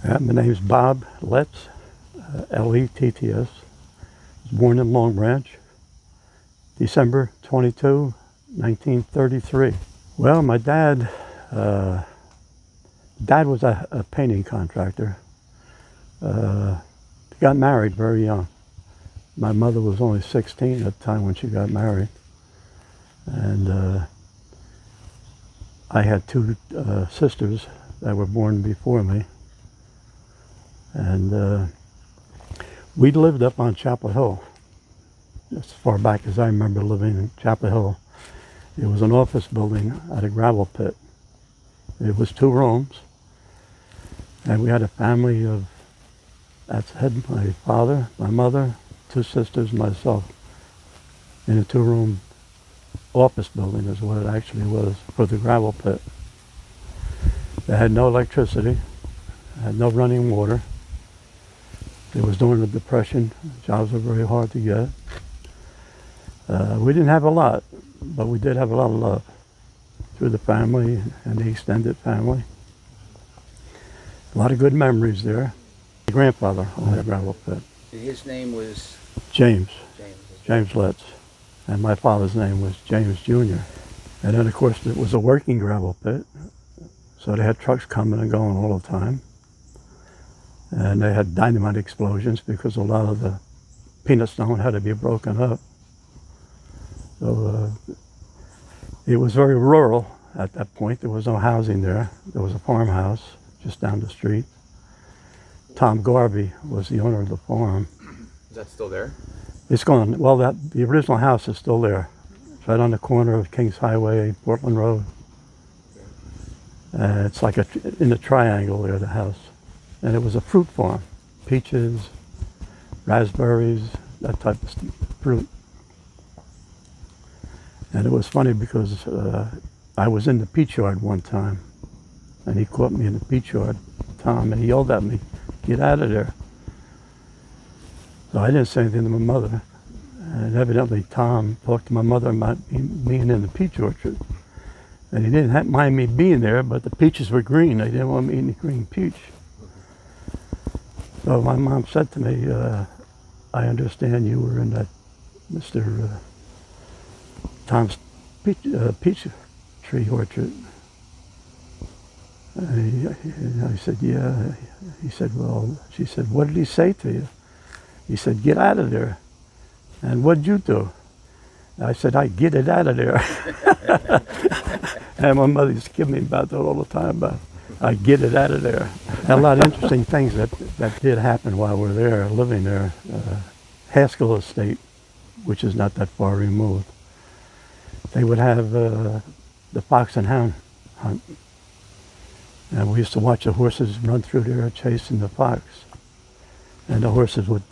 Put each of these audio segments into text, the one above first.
My name's Bob Letts, Letts. I was born in Long Branch, December 22, 1933. Well, my dad was a painting contractor. He got married very young. My mother was only 16 at the time when she got married. And I had two sisters that were born before me. And we lived up on Chapel Hill, as far back as I remember living in Chapel Hill. It was an office building at a gravel pit. It was 2 rooms, and we had a family of, that's had my father, my mother, 2 sisters, myself, in a 2-room office building is what it actually was for the gravel pit. They had no electricity, had no running water. It was during the Depression. Jobs were very hard to get. We didn't have a lot, but we did have a lot of love through the family and the extended family. A lot of good memories there. My grandfather owned a gravel pit. His name was? James Letts. And my father's name was James Jr. And then, of course, it was a working gravel pit. So they had trucks coming and going all the time. And they had dynamite explosions because a lot of the peanut stone had to be broken up. So it was very rural at that point. There was no housing there. There was a farmhouse just down the street. Tom Garvey was the owner of the farm. Is that still there? It's gone. Well, the original house is still there. It's right on the corner of Kings Highway, Portland Road. It's like in the triangle there, the house. And it was a fruit farm, peaches, raspberries, that type of fruit. And it was funny because I was in the peach yard one time, and he caught me in the peach yard, Tom, and he yelled at me, "Get out of there." So I didn't say anything to my mother. And evidently Tom talked to my mother about me being in the peach orchard. And he didn't mind me being there, but the peaches were green. They didn't want me eating the green peach. So my mom said to me, I understand you were in that Mr. Tom's peach tree orchard. And I said, yeah. He said, well, she said, what did he say to you? He said, get out of there. And what'd you do? I said, I get it out of there. And my mother used to give me about that all the time, but I get it out of there. And a lot of interesting things that did happen while we were there, living there. Haskell Estate, which is not that far removed. They would have the fox and hound hunt. And we used to watch the horses run through there chasing the fox. And the horses would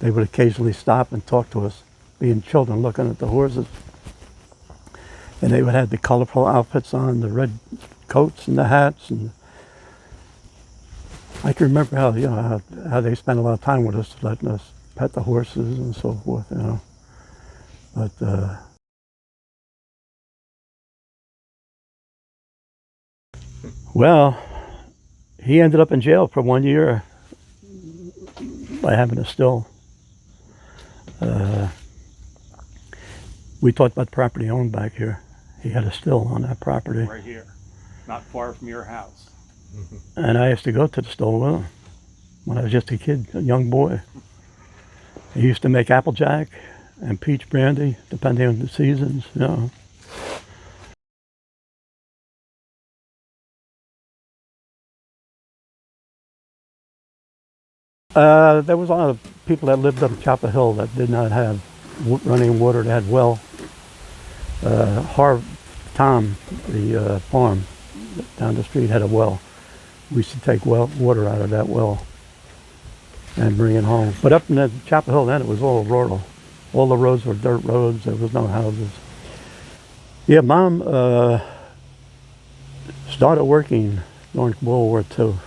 occasionally stop and talk to us, being children looking at the horses. And they would have the colorful outfits on, the red coats and the hats. And I can remember how they spent a lot of time with us, letting us pet the horses and so forth, But well, he ended up in jail for 1 year by having a still. We talked about the property owned back here. He had a still on that property. Right here, not far from your house. And I used to go to the still with him when I was just a kid, a young boy. He used to make applejack and peach brandy, depending on the seasons, There was a lot of people that lived up Chapel Hill that did not have running water. They had well. Tom, the farm down the street, had a well. We used to take water out of that well and bring it home. But up in Chapel Hill then, it was all rural. All the roads were dirt roads. There was no houses. Yeah, Mom started working during World War II.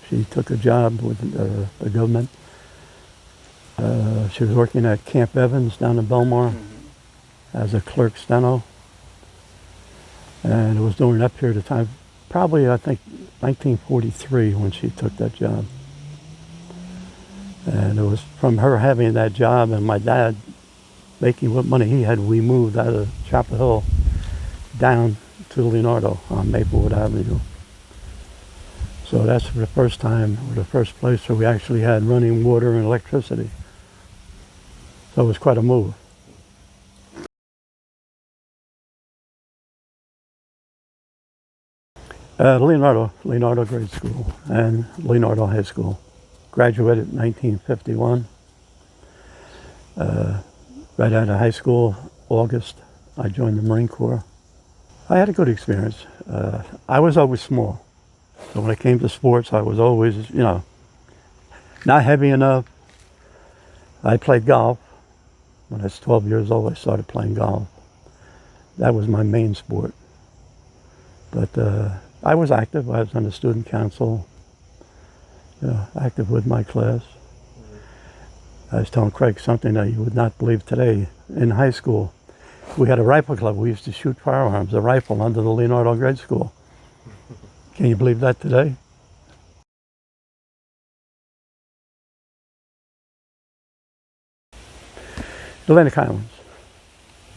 She took a job with the government. She was working at Camp Evans down in Belmar as a clerk steno. And it was during that period of time probably, I think, 1943 when she took that job. And it was from her having that job and my dad making what money he had, we moved out of Chapel Hill down to Leonardo on Maplewood Avenue. So that's the first time, or the first place where we actually had running water and electricity. So it was quite a move. Leonardo Grade School and Leonardo High School. Graduated in 1951. Right out of high school, August, I joined the Marine Corps. I had a good experience. I was always small. So when it came to sports, I was always, not heavy enough. I played golf. When I was 12 years old, I started playing golf. That was my main sport. But I was active. I was on the student council, active with my class. I was telling Craig something that you would not believe today. In high school, we had a rifle club. We used to shoot firearms, a rifle, under the Leonardo Grade School. Can you believe that today? Atlantic Highlands.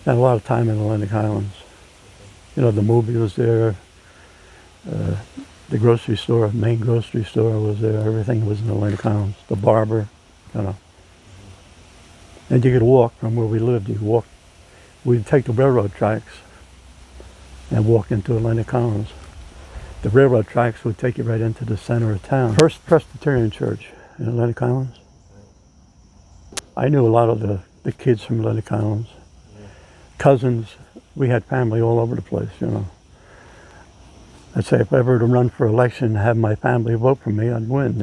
Spent a lot of time in Atlantic Highlands. The movie was there. The grocery store, main grocery store was there. Everything was in Atlantic Highlands. The barber, And you could walk from where we lived. You could walk. We'd take the railroad tracks and walk into Atlantic Highlands. The railroad tracks would take you right into the center of town. First Presbyterian Church in Atlantic Highlands. I knew a lot of the kids from Atlantic Highlands. Cousins. We had family all over the place, I'd say if I ever to run for election and have my family vote for me, I'd win,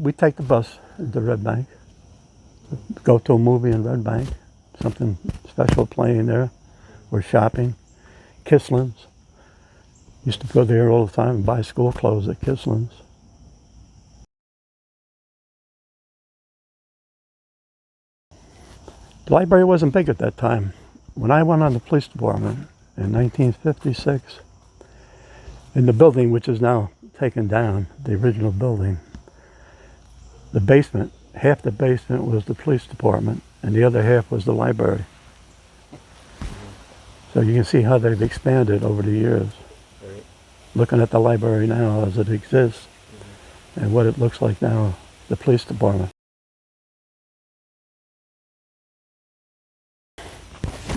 We'd take the bus into Red Bank, go to a movie in Red Bank, something special playing there, or shopping. Kisslin's. Used to go there all the time and buy school clothes at Kisslin's. The library wasn't big at that time. When I went on the police department in 1956, in the building which is now taken down, the original building, the basement, half the basement was the police department and the other half was the library. So you can see how they've expanded over the years. Right. Looking at the library now as it exists and what it looks like now, the police department.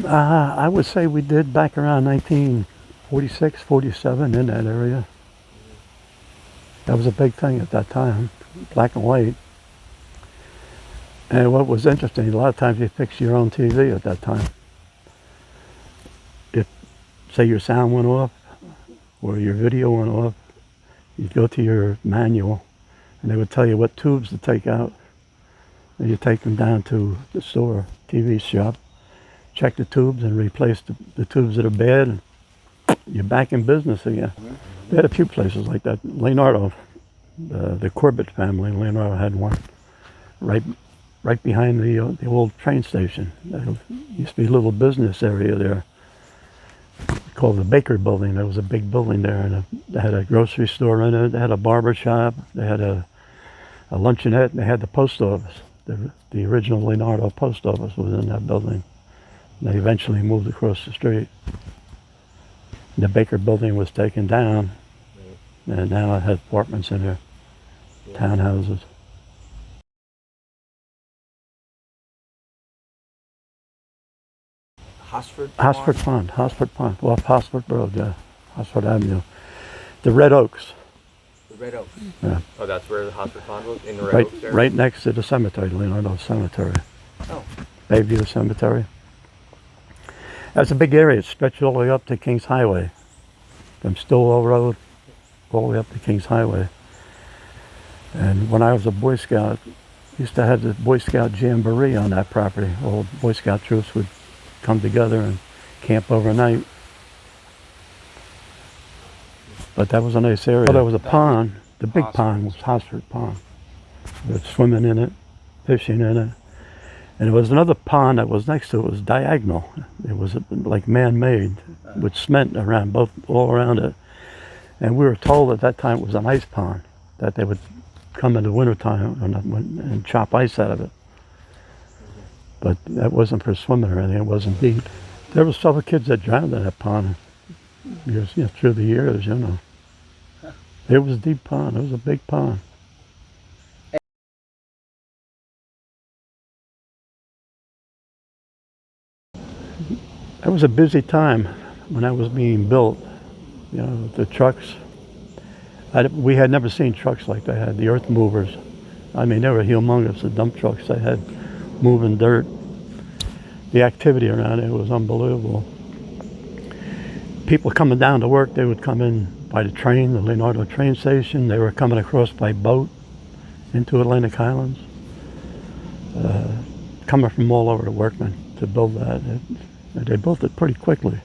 I would say we did back around 1946, 47 in that area. That was a big thing at that time, black and white. And what was interesting, a lot of times you fix your own TV at that time. If, say, your sound went off or your video went off, you'd go to your manual and they would tell you what tubes to take out. And you take them down to the store, TV shop, check the tubes and replace the tubes that are bad, and you're back in business again. We had a few places like that. Leonardo, the Corbett family, Leonardo had one right behind the old train station. There used to be a little business area there called the Baker Building. There was a big building there, and they had a grocery store in it. They had a barber shop. They had a luncheonette, and they had the post office. The original Leonardo post office was in that building. They eventually moved across the street. The Baker Building was taken down, and now it has apartments in there, townhouses. Hosford Pond, off Hosford Road, yeah, Hosford Avenue. The Red Oaks. The Red Oaks. Yeah. Oh, that's where the Hosford Pond was, in the Red Right, Oaks area? right next to the cemetery, Leonardo Cemetery. Oh. Bayview Cemetery. That's a big area. It stretched all the way up to Kings Highway. From Stillwell Road all the way up to Kings Highway. And when I was a Boy Scout, used to have the Boy Scout Jamboree on that property. All Boy Scout troops would come together and camp overnight. But that was a nice area. Well, there was a pond. The big pond was Hosford Pond. We were swimming in it, fishing in it. And there was another pond that was next to it. It was diagonal. It was like man-made with cement around all around it. And we were told at that time it was an ice pond, that they would come in the wintertime and chop ice out of it. But that wasn't for swimming or anything. It wasn't deep. There was several kids that drowned in that pond years, through the years, It was a deep pond. It was a big pond. That was a busy time when that was being built. The trucks. We had never seen trucks like they had, the earth movers. I mean, they were humongous, the dump trucks they had moving dirt. The activity around it was unbelievable. People coming down to work, they would come in by the train, the Leonardo train station. They were coming across by boat into Atlantic Highlands. Coming from all over the workmen to build that. They built it pretty quickly.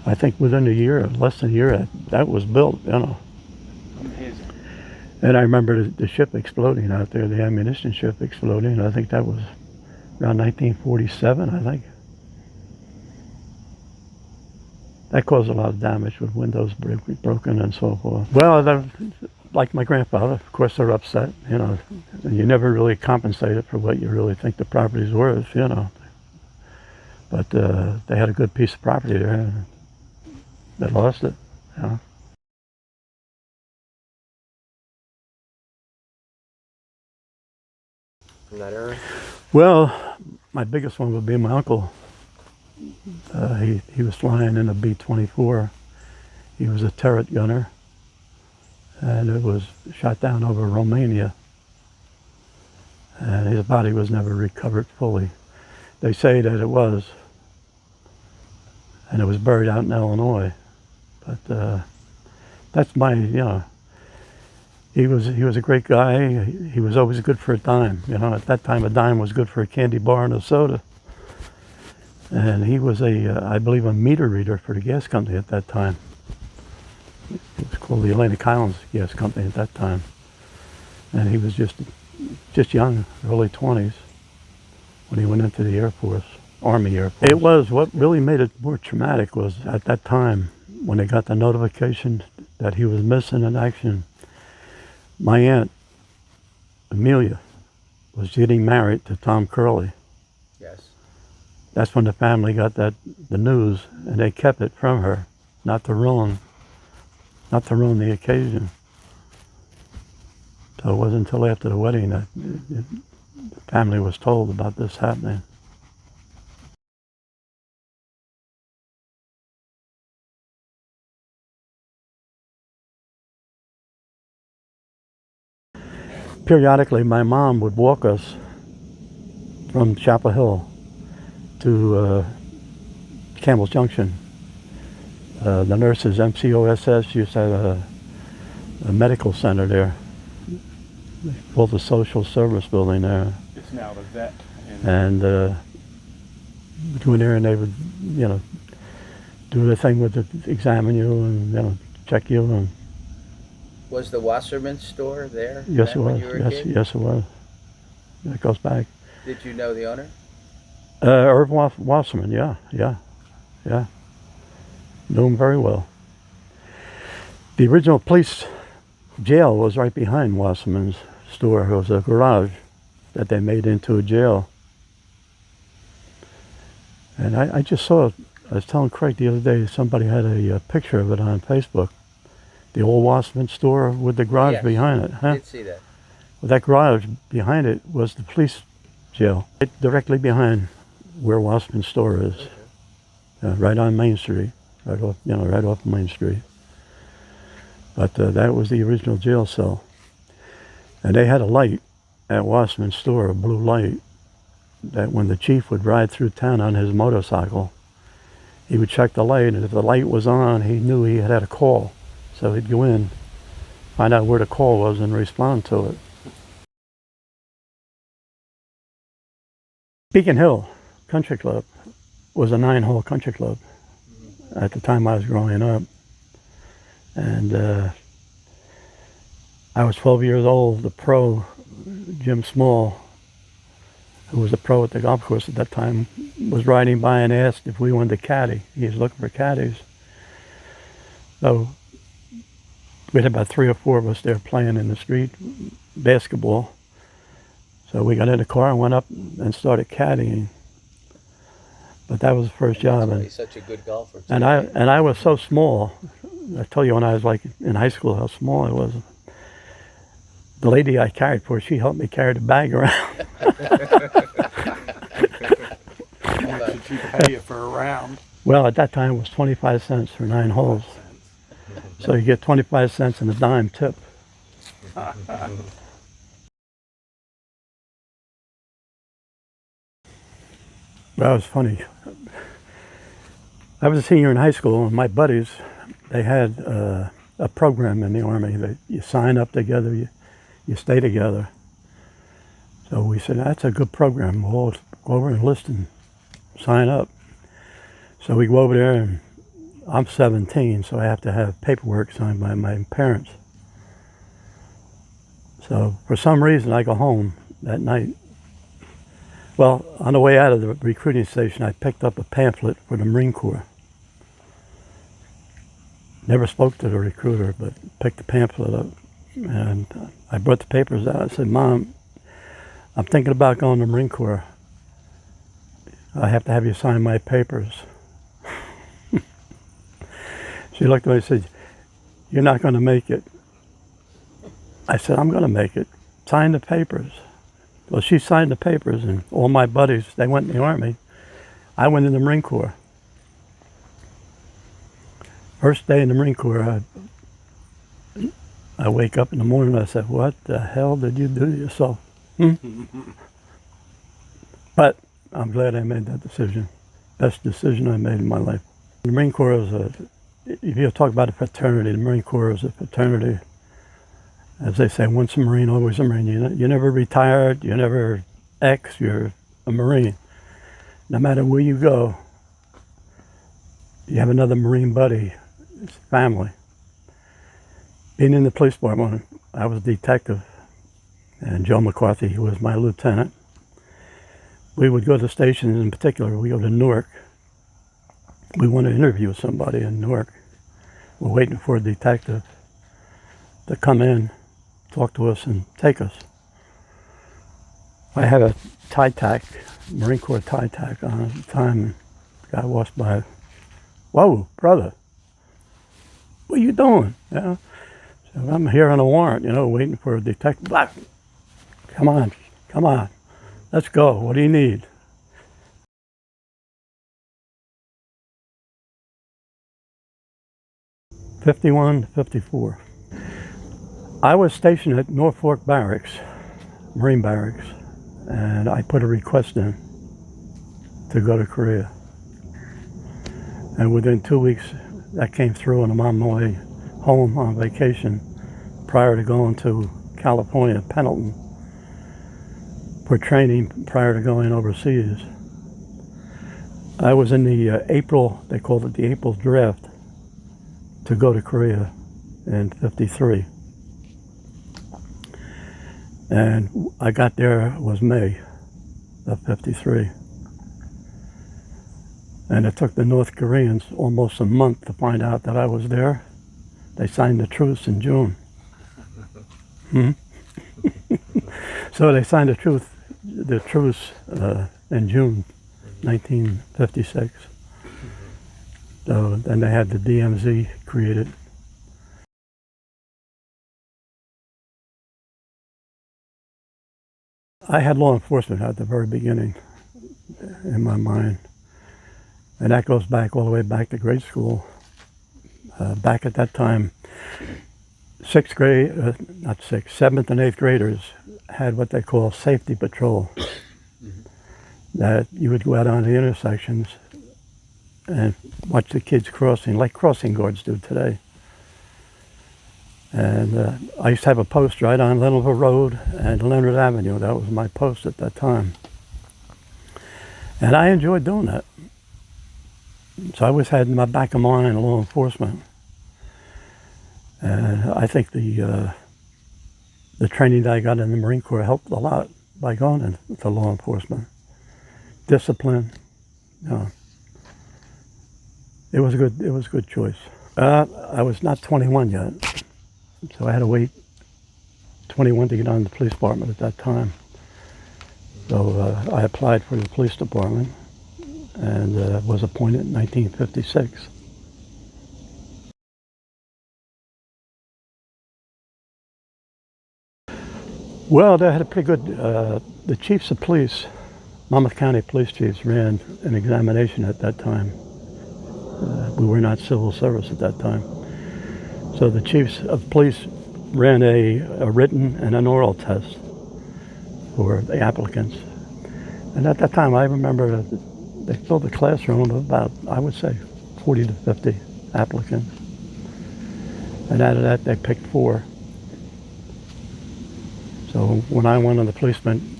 I think within a year, less than a year, that was built, Amazing. And I remember the ship exploding out there, the ammunition ship exploding. I think that was around 1947, I think. That caused a lot of damage with windows broken and so forth. Well, like my grandfather, of course they're upset, and you never really compensated for what you really think the property's worth, But they had a good piece of property there, and they lost it, From that era? Well, my biggest one would be my uncle. He was flying in a B-24. He was a turret gunner, and it was shot down over Romania. And his body was never recovered fully. They say that it was, and it was buried out in Illinois. But that's he was a great guy. He was always good for a dime. At that time a dime was good for a candy bar and a soda. And he was I believe a meter reader for the gas company at that time. It was called the Atlantic Highlands Gas Company at that time. And he was just young, early 20s, when he went into the Air Force, Army Air Force. It was, what really made it more traumatic was at that time, when they got the notification that he was missing in action, my aunt, Amelia, was getting married to Tom Curley. Yes. That's when the family got the news, and they kept it from her, not to ruin the occasion. So it wasn't until after the wedding that the family was told about this happening. Periodically, my mom would walk us from Chapel Hill to Campbell's Junction. The nurses, MCOSS, used to have a medical center there. They built a social service building there. It's now the vet. And we'd go in there and they would, do the thing with examine you and, check you. And Was the Wasserman store there? yes, it was. When you were a kid? Yes, it was. It goes back. Did you know the owner? Irv Wasserman, yeah. Knew him very well. The original police jail was right behind Wasserman's store. It was a garage that they made into a jail. And I just saw it. I was telling Craig the other day, somebody had a picture of it on Facebook. The old Wasserman store with the garage Yes. behind it. I did see that. Well, that garage behind it was the police jail. Right directly behind where Wasserman's store is. Right on Main Street. Right off Main Street. But that was the original jail cell. And they had a light at Wasserman's store, a blue light, that when the chief would ride through town on his motorcycle, he would check the light, and if the light was on, he knew he had a call. So he'd go in, find out where the call was, and respond to it. Beacon Hill Country Club was a 9-hole country club at the time I was growing up. And I was 12 years old. The pro, Jim Small, who was a pro at the golf course at that time, was riding by and asked if we wanted to caddy. He was looking for caddies. So we had about 3 or 4 of us there playing in the street basketball. So we got in the car and went up and started caddying. But that was the first job. That's why he's such a good golfer. Too. And I was so small. I tell you when I was like in high school how small I was. The lady I carried for, she helped me carry the bag around. How much did she pay you for a round? Well, at that time it was 25 cents for 9 holes. So you get 25 cents and a dime tip. That was funny. I was a senior in high school, and my buddies, they had a program in the Army that you sign up together, you stay together. So we said, that's a good program. We'll all go over and enlist and sign up. So we go over there, and I'm 17, so I have to have paperwork signed by my parents. So for some reason, I go home that night. Well, on the way out of the recruiting station, I picked up a pamphlet for the Marine Corps. Never spoke to the recruiter, but picked the pamphlet up. And I brought the papers out. I said, Mom, I'm thinking about going to the Marine Corps. I have to have you sign my papers. She looked at me and said, you're not going to make it. I said, I'm going to make it. Sign the papers. Well, she signed the papers, and all my buddies, they went in the Army. I went in the Marine Corps. First day in the Marine Corps, I wake up in the morning and I said, what the hell did you do to yourself? But I'm glad I made that decision. Best decision I made in my life. The Marine Corps is if you talk about a fraternity, the Marine Corps is a fraternity. As they say, once a Marine, always a Marine. You never retired, you never X, you're a Marine. No matter where you go, you have another Marine buddy. It's family. Being in the police department, I was a detective, and Joe McCarthy, who was my lieutenant. We would go to stations, in particular, we go to Newark. We want to interview somebody in Newark. We're waiting for a detective to come in, talk to us, and take us. I had a tie tack, Marine Corps tie tack on at the time, and the guy walked by. Whoa, brother, what are you doing? So I'm here on a warrant, waiting for a detective. Come on, let's go. What do you need? '51 to '54. I was stationed at Norfolk Barracks, Marine Barracks, and I put a request in to go to Korea. And within 2 weeks, that came through, and I'm on my way home on vacation prior to going to California, Pendleton, for training prior to going overseas. I was in the April, they called it the April draft, to go to Korea in '53. And I got there, it was May of '53. And it took the North Koreans almost a month to find out that I was there. They signed the truce in June. So they signed the truce in June 1956. So then they had the DMZ created. I had law enforcement at the very beginning in my mind. And that goes back all the way back to grade school. Back at that time, seventh and eighth graders had what they call safety patrol. That you would go out on the intersections and watch the kids crossing, like crossing guards do today. And I used to have a post right on Leonardo Road and Leonard Avenue. That was my post at that time. And I enjoyed doing that. So I always had in my back of mind law enforcement. And I think the training that I got in the Marine Corps helped a lot by going into law enforcement. Discipline, you know. It was a good choice. I was not 21 yet, so I had to wait 21 to get on the police department at that time. So I applied for the police department and was appointed in 1956. Well, they had a pretty good, the chiefs of police, Monmouth County police chiefs, ran an examination at that time. We were not civil service at that time. So the chiefs of police ran a written and an oral test for the applicants. And at that time, I remember they filled the classroom of about, I would say, 40 to 50 applicants. And out of that, they picked 4. So when I went on the policeman,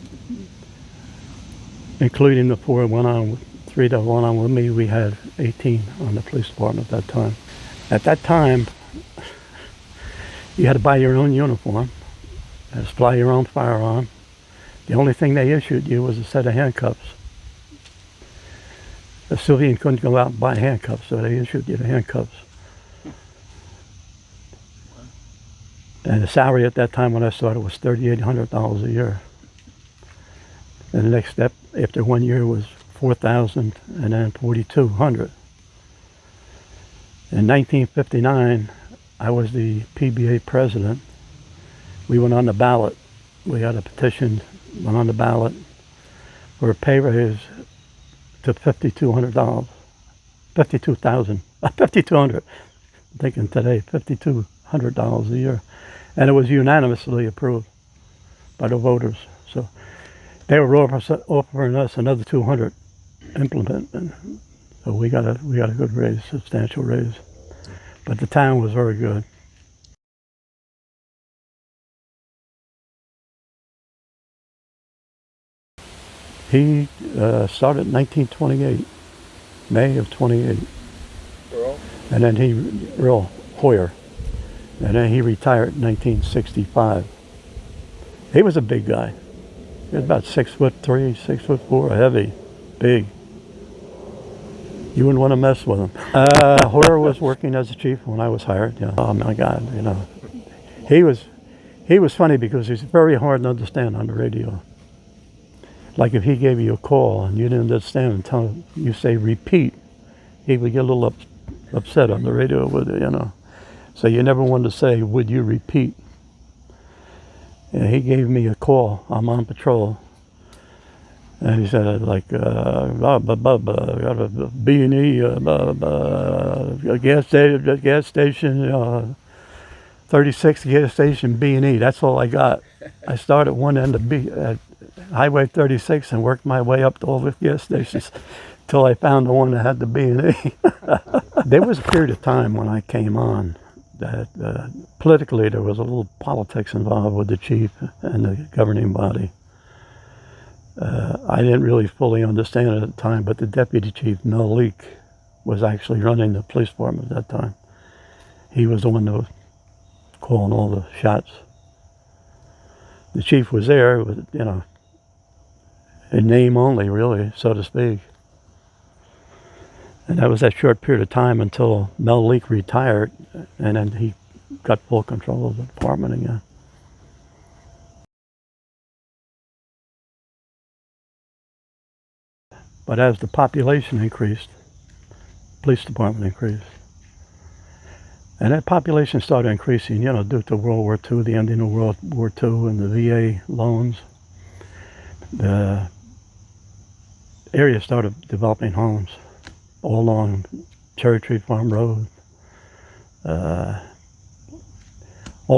including the 4 went on, 3 that went on with me, we had 18 on the police department at that time. At that time, you had to buy your own uniform, had to supply your own firearm. The only thing they issued you was a set of handcuffs. A civilian couldn't go out and buy handcuffs, so they issued you the handcuffs. And the salary at that time when I started was $3,800 a year. And the next step after 1 year was $4,000 and then $4,200. In 1959, I was the PBA president. We went on the ballot. We had a petition, went on the ballot for a pay raise to $5,200. 52,000, 5,200. I'm thinking today, $5,200 a year. And it was unanimously approved by the voters. So they were offering us another 200 implement. And so we got a good raise, substantial raise. But the town was very good. He started in 1928, May of 28. Earl? And then Earl Hoyer. And then he retired in 1965. He was a big guy. He was about 6'3", 6'4", heavy, big. You wouldn't want to mess with him. Hoyer was working as a chief when I was hired. Yeah. Oh my God, you know. He was funny because he's very hard to understand on the radio. Like if he gave you a call and you didn't understand until you say repeat, he would get a little upset on the radio with it, you know. So you never wanted to say, would you repeat? And he gave me a call. I'm on patrol. And he said, like, got a B&E, a gas station, 36 gas station B&E. That's all I got. I started one end of Highway 36 and worked my way up to all the gas stations till I found the one that had the B&E. There was a period of time when I came on that politically there was a little politics involved with the chief and the governing body. I didn't really fully understand it at the time, but the deputy chief, Mel Leake, was actually running the police department at that time. He was the one that was calling all the shots. The chief was there, with, you know, in name only, really, so to speak. And that was that short period of time until Mel Leake retired, and then he got full control of the department again. But as the population increased, police department increased. And that population started increasing, you know, due to World War II, the ending of World War II and the VA loans. The area started developing homes all along Cherry Tree Farm Road, all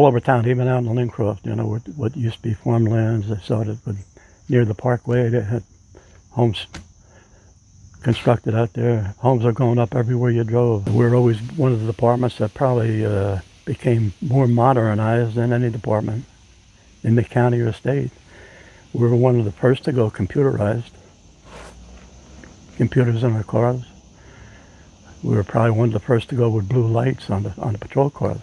over town, even out in Lincroft, you know, what used to be farmlands. They started near the Parkway. They had homes constructed out there. Homes are going up everywhere you drove. We're always one of the departments that probably became more modernized than any department in the county or state. We were one of the first to go computerized. Computers in our cars. We were probably one of the first to go with blue lights on the patrol cars.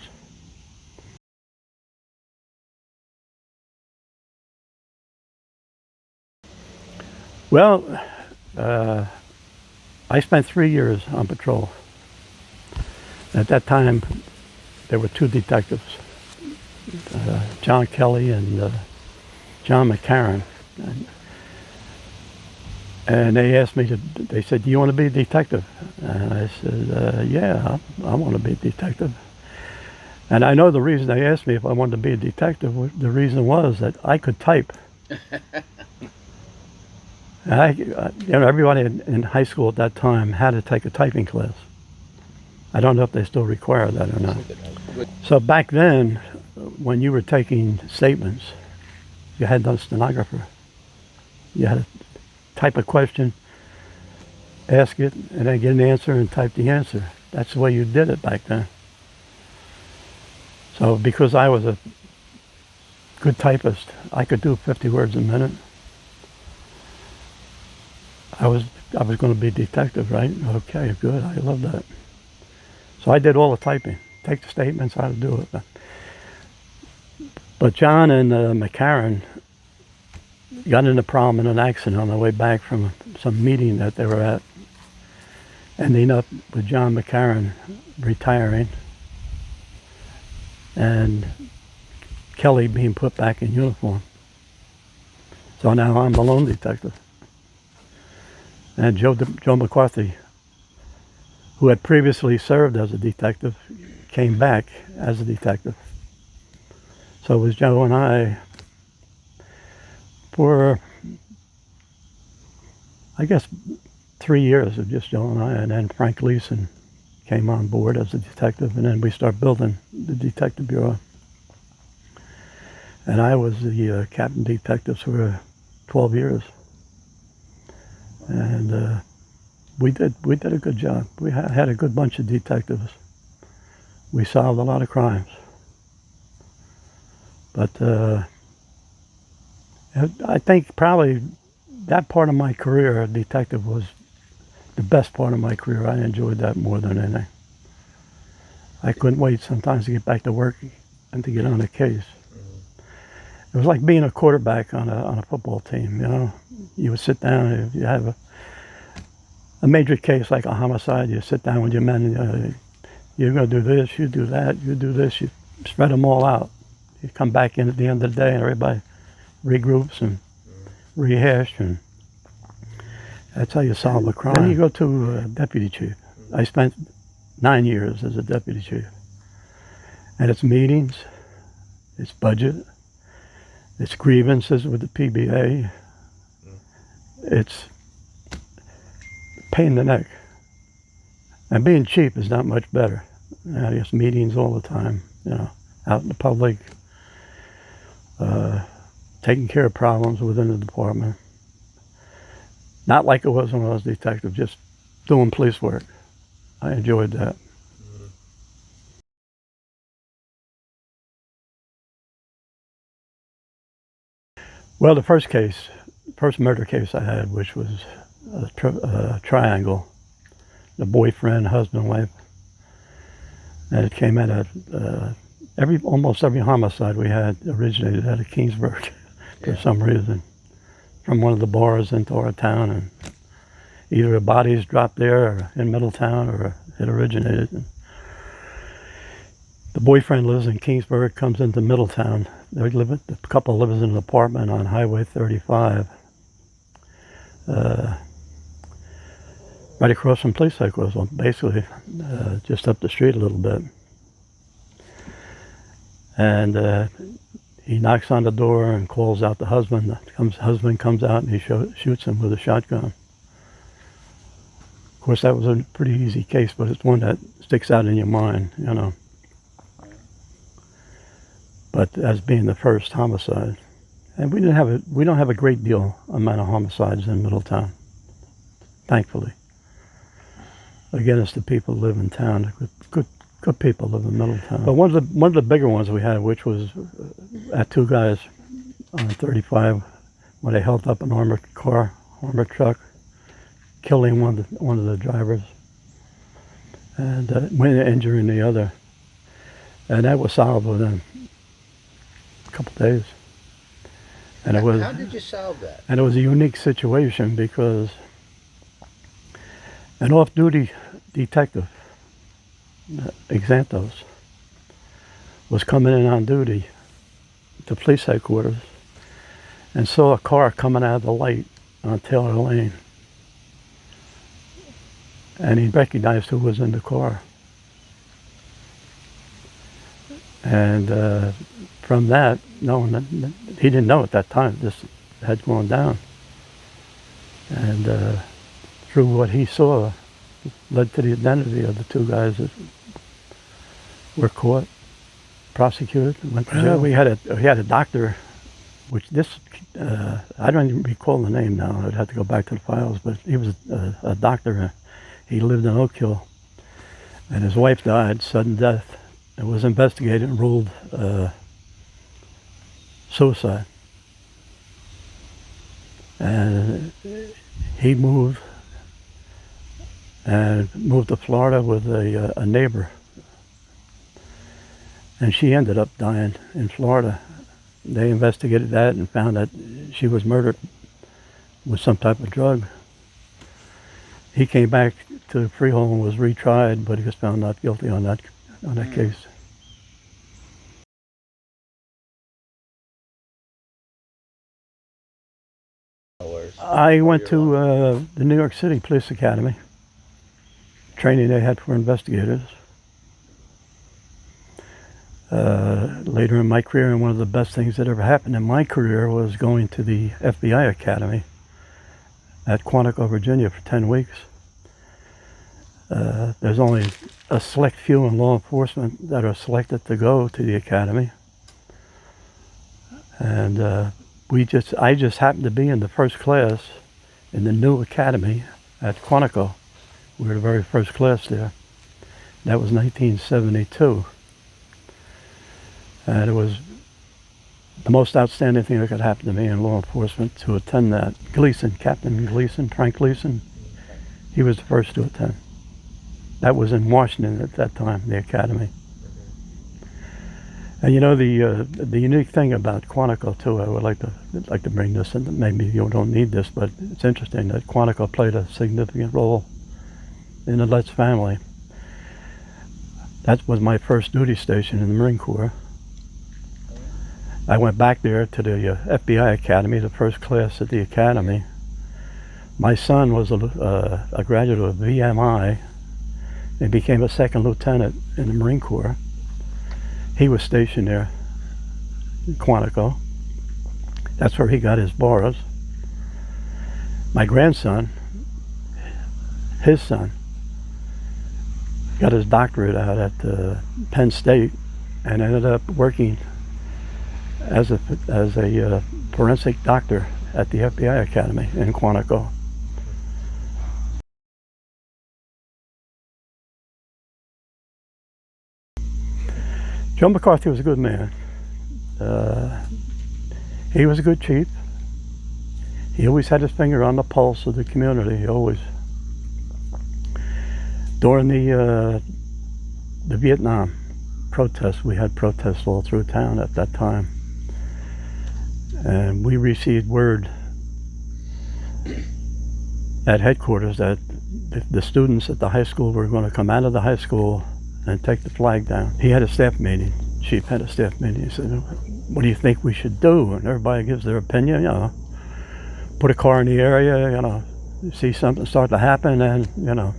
Well, I spent 3 years on patrol. At that time, there were 2 detectives, John Kelly and John McCarran. And they asked me they said, do you want to be a detective? And I said, yeah, I want to be a detective. And I know the reason they asked me if I wanted to be a detective, the reason was that I could type. Everybody in high school at that time had to take a typing class. I don't know if they still require that or not. So back then, when you were taking statements, you had no stenographer. You had to type a question, ask it, and then get an answer and type the answer. That's the way you did it back then. So because I was a good typist, I could do 50 words a minute. I was going to be a detective, right? Okay, good. I love that. So I did all the typing. Take the statements, how to do it. But John and McCarran got in a problem in an accident on the way back from some meeting that they were at. Ending up with John McCarran retiring and Kelly being put back in uniform. So now I'm the lone detective. And Joe McCarthy, who had previously served as a detective, came back as a detective. So it was Joe and I for, I guess, 3 years of just Joe and I, and then Frank Leeson came on board as a detective, and then we started building the detective bureau. And I was the captain detective for 12 years. And we did a good job. We had a good bunch of detectives. We solved a lot of crimes. But I think probably that part of my career, a detective, was the best part of my career. I enjoyed that more than anything. I couldn't wait sometimes to get back to work and to get on a case. It was like being a quarterback on a football team, you know. You would sit down, if you have a major case like a homicide, you sit down with your men, you're going to do this, you do that, you do this, you spread them all out. You come back in at the end of the day and everybody regroups and rehash, and that's how you solve a crime. Then you go to deputy chief. I spent 9 years as a deputy chief. And it's meetings, it's budget, it's grievances with the PBA, it's pain in the neck. And being chief is not much better. It's meetings all the time, you know, out in the public, taking care of problems within the department. Not like it was when I was a detective, just doing police work. I enjoyed that. Well, the first murder case I had, which was a triangle, the boyfriend, husband, wife, and it came out of almost every homicide we had originated out of Kingsburg for some reason, from one of the bars into our town, and either a body's dropped there or in Middletown, or it originated. The boyfriend lives in Kingsburg, comes into Middletown. The couple lives in an apartment on Highway 35, right across from police headquarters, well, basically just up the street a little bit. And he knocks on the door and calls out the husband. Husband comes out and he shoots him with a shotgun. Of course, that was a pretty easy case, but it's one that sticks out in your mind, you know. But as being the first homicide, and we don't have a great deal amount of homicides in Middletown, thankfully. Again, it's the people who live in town. Good people live in Middletown. But one of the bigger ones we had, which was at 2 guys on 35, when they held up an armored truck, killing one of the drivers, and injuring the other. And that was solved within a couple days. And it was, How did you solve that? and it was a unique situation because an off-duty detective, Exantos, was coming in on duty to police headquarters and saw a car coming out of the light on Taylor Lane. And he recognized who was in the car. And from that, he didn't know at that time this had gone down. And through what he saw, led to the identity of the two guys that were caught, prosecuted, went to jail. We had a doctor, which I don't even recall the name now. I'd have to go back to the files, but he was a doctor. He lived in Oak Hill, and his wife died, sudden death. It was investigated and ruled suicide. And he moved to Florida with a neighbor. And she ended up dying in Florida. They investigated that and found that she was murdered with some type of drug. He came back to Freehold and was retried, but he was found not guilty on that case. I went to the New York City Police Academy, training they had for investigators. Later in my career, and one of the best things that ever happened in my career was going to the FBI Academy at Quantico, Virginia for 10 weeks. There's only a select few in law enforcement that are selected to go to the academy. And I just happened to be in the first class in the new academy at Quantico. We were the very first class there. That was 1972. And it was the most outstanding thing that could happen to me in law enforcement to attend that. Captain Gleason, Frank Gleason, he was the first to attend. That was in Washington at that time, the academy. And you know, the unique thing about Quantico too, I would like to bring this in. Maybe you don't need this, but it's interesting that Quantico played a significant role in the Letts family. That was my first duty station in the Marine Corps. I went back there to the FBI Academy, the first class at the academy. My son was a graduate of VMI and became a second lieutenant in the Marine Corps. He was stationed there in Quantico. That's where he got his bars. My grandson, his son, got his doctorate out at Penn State and ended up working as a forensic doctor at the FBI Academy in Quantico. Joe McCarthy was a good man. He was a good chief. He always had his finger on the pulse of the community, always. During the Vietnam protests, we had protests all through town at that time. And we received word at headquarters that the students at the high school were going to come out of the high school and take the flag down. He had a staff meeting. Chief had a staff meeting. He said, "What do you think we should do?" And everybody gives their opinion. You know, put a car in the area. You know, see something start to happen, and you know,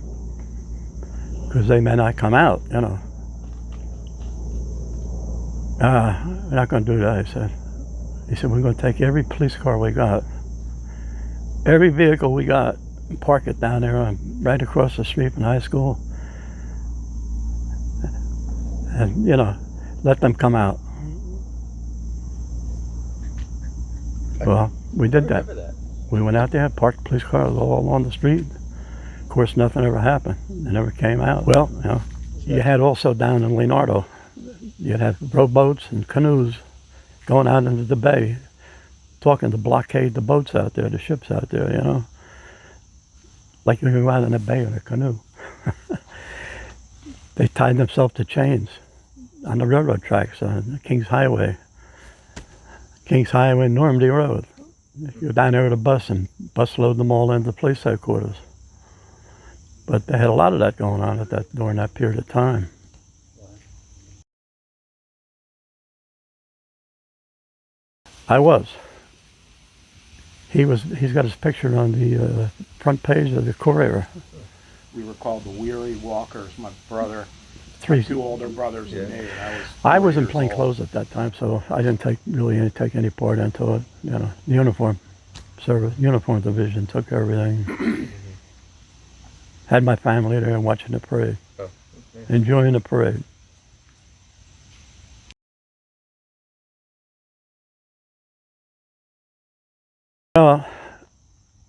because they may not come out. You know, we're not going to do that. He said. He said, "We're going to take every police car we got, every vehicle we got, and park it down there right across the street from the high school. And, you know, let them come out." Well, we did that. We went out there, parked police cars all along the street. Of course, nothing ever happened. They never came out. Well, you know, you had also down in Leonardo, you'd have rowboats and canoes going out into the bay, talking to blockade the boats out there, the ships out there, you know. Like you go out in a bay in a canoe. They tied themselves to chains on the railroad tracks on the King's Highway. Kings Highway and Normandy Road. You go down there with a bus and bus load them all into police headquarters. But they had a lot of that going on during that period of time. I was. He's got his picture on the front page of the Courier. We were called the Weary Walkers. My brother, Three. two older brothers and me. And I was in 4 plain years clothes at that time, so I didn't take any part into it. You know, the uniform division took everything. Had my family there watching the parade, enjoying the parade.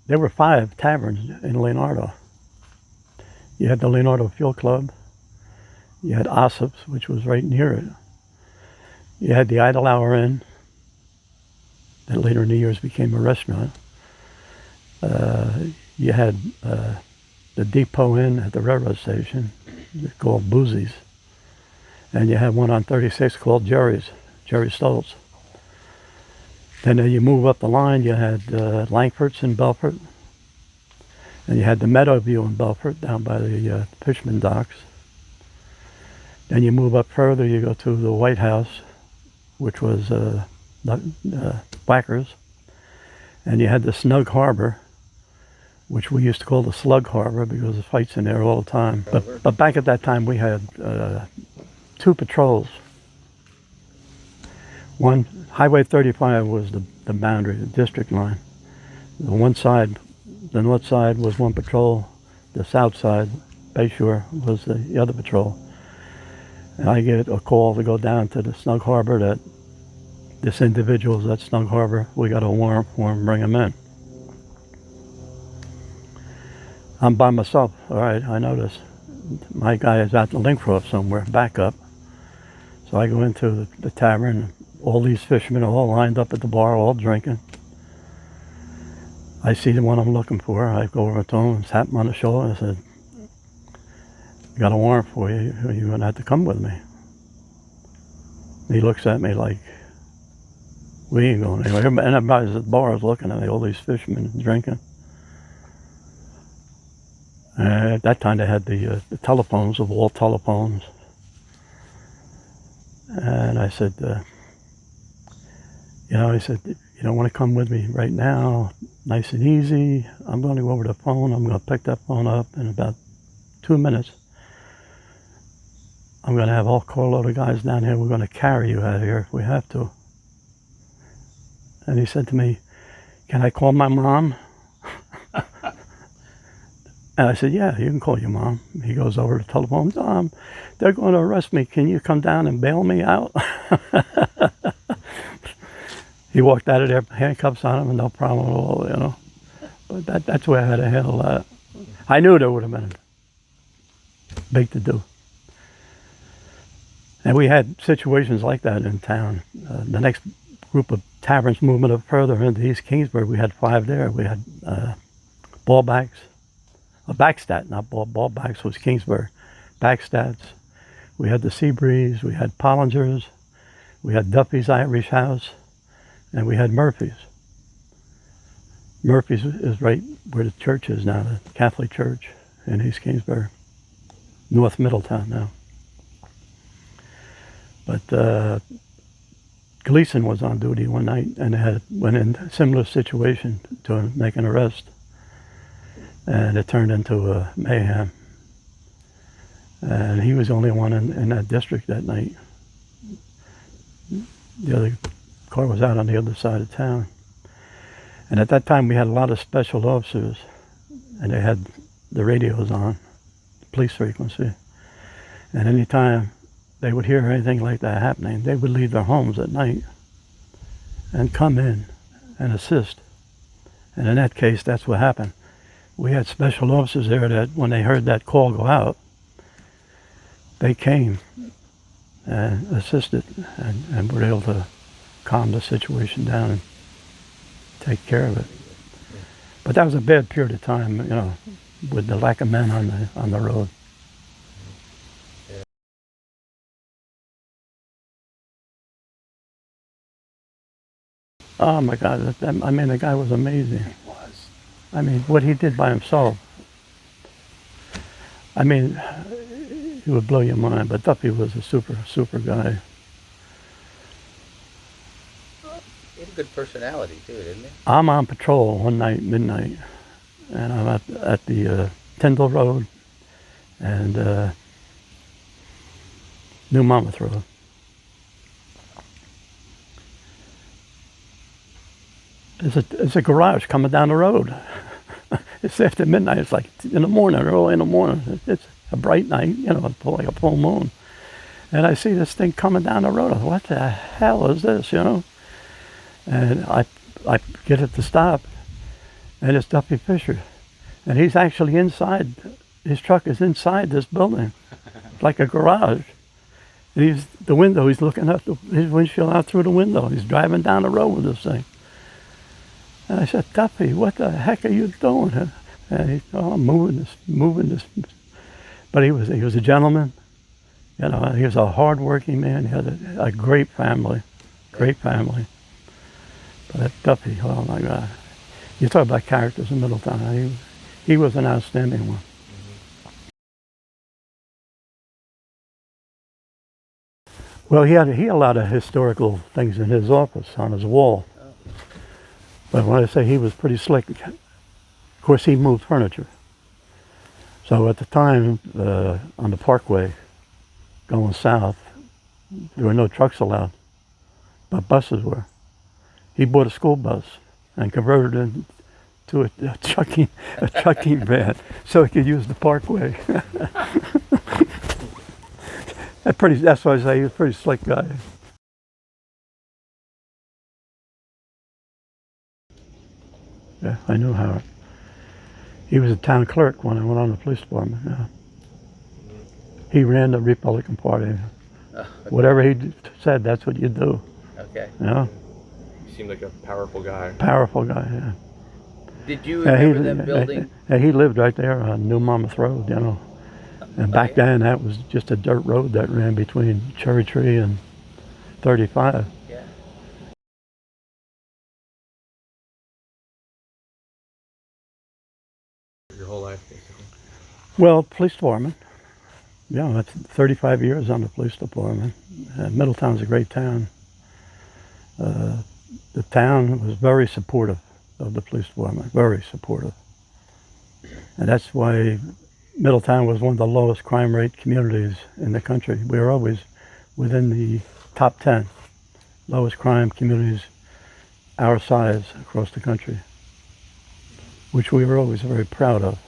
There were 5 taverns in Leonardo. You had the Leonardo Field Club. You had Ossip's, which was right near it. You had the Idle Hour Inn, that later in the years became a restaurant. You had the Depot Inn at the railroad station, called Boozy's. And you had one on 36 called Jerry Stoltz. Then you move up the line, you had Langford's in Belfort. And you had the Meadowview in Belfort down by the Fishman Docks. Then you move up further, you go to the White House, which was Whackers. And you had the Snug Harbor, which we used to call the Slug Harbor because the fights in there all the time. But back at that time, we had 2 patrols. One, Highway 35 was the boundary, the district line. The north side was one patrol. The south side, Bayshore, was the other patrol. And I get a call to go down to the Snug Harbor that this individual's at Snug Harbor. We got a warrant for him, bring him in. I'm by myself. All right, I notice. My guy is at the Linkcroft somewhere, back up. So I go into the tavern. All these fishermen are all lined up at the bar, all drinking. I see the one I'm looking for. I go over to him and tap him on the shoulder and I said, I got a warrant for you. You're going to have to come with me. He looks at me like, we ain't going anywhere. And everybody's at the bar is looking at me, all these fishermen drinking. At that time they had the telephones, the wall telephones. And I said, he said, you don't want to come with me right now, nice and easy. I'm going to go over the phone. I'm going to pick that phone up in about 2 minutes. I'm going to have all carload of guys down here. We're going to carry you out of here if we have to. And he said to me, can I call my mom? And I said, yeah, you can call your mom. He goes over to the telephone. Mom, they're going to arrest me. Can you come down and bail me out? He walked out of there, handcuffs on him, and no problem at all, But that's where I had to handle that. I knew there would have been big to do. And we had situations like that in town. The next group of taverns moving up further into East Kingsburg, we had 5 there. We had Ballbacks, Backstadt, not Ballbacks was Kingsburg. Backstats. We had the Seabreeze, we had Pollinger's, we had Duffy's Irish House, and we had Murphy's. Murphy's is right where the church is now, the Catholic Church in East Kingsburg, North Middletown now. But Gleason was on duty one night and went in a similar situation to make an arrest. And it turned into a mayhem. And he was the only one in that district that night. The other car was out on the other side of town. And at that time we had a lot of special officers, and they had the radios on, police frequency. And anytime they would hear anything like that happening, they would leave their homes at night and come in and assist. And in that case, that's what happened. We had special officers there that when they heard that call go out, they came and assisted and were able to calm the situation down and take care of it. But that was a bad period of time, with the lack of men on the road. Oh my God, I mean, the guy was amazing. He was. I mean, what he did by himself. I mean, it would blow your mind, but Duffy was a super guy. He had a good personality too, didn't he? I'm on patrol one night, midnight, and I'm at the Tyndall Road and New Monmouth Road. There's a garage coming down the road. It's after midnight. It's like in the morning, early in the morning. It's a bright night, you know, like a full moon. And I see this thing coming down the road. What the hell is this, you know? And I get it to stop, and it's Duffy Fisher. And he's actually inside, his truck is inside this building, like a garage. And he's looking at his windshield out through the window. He's driving down the road with this thing. And I said, Duffy, what the heck are you doing? Huh? And he said, oh, I'm moving this. But he was a gentleman. You know, he was a hard-working man. He had a great family, But that Duffy, oh my God. You talk about characters in Middletown. He was an outstanding one. Well, he had a lot of historical things in his office, on his wall. But when I say he was pretty slick, of course he moved furniture. So at the time, on the Parkway, going south, there were no trucks allowed, but buses were. He bought a school bus and converted it to a trucking van, so he could use the Parkway. That's why I say he was a pretty slick guy. Yeah, I knew Howard. He was a town clerk when I went on the police department. Yeah. He ran the Republican Party. Oh, okay. Whatever he said, that's what you do. Okay. You know? He seemed like a powerful guy. Powerful guy, yeah. Did you remember them building? He lived right there on New Monmouth Road, you know. And back then, that was just a dirt road that ran between Cherry Tree and 35. Yeah. Your whole life, basically. Well, police department. Yeah, that's 35 years on the police department. Middletown's a great town. The town was very supportive of the police department, very supportive. And that's why Middletown was one of the lowest crime rate communities in the country. We were always within the top 10 lowest crime communities our size across the country, which we were always very proud of.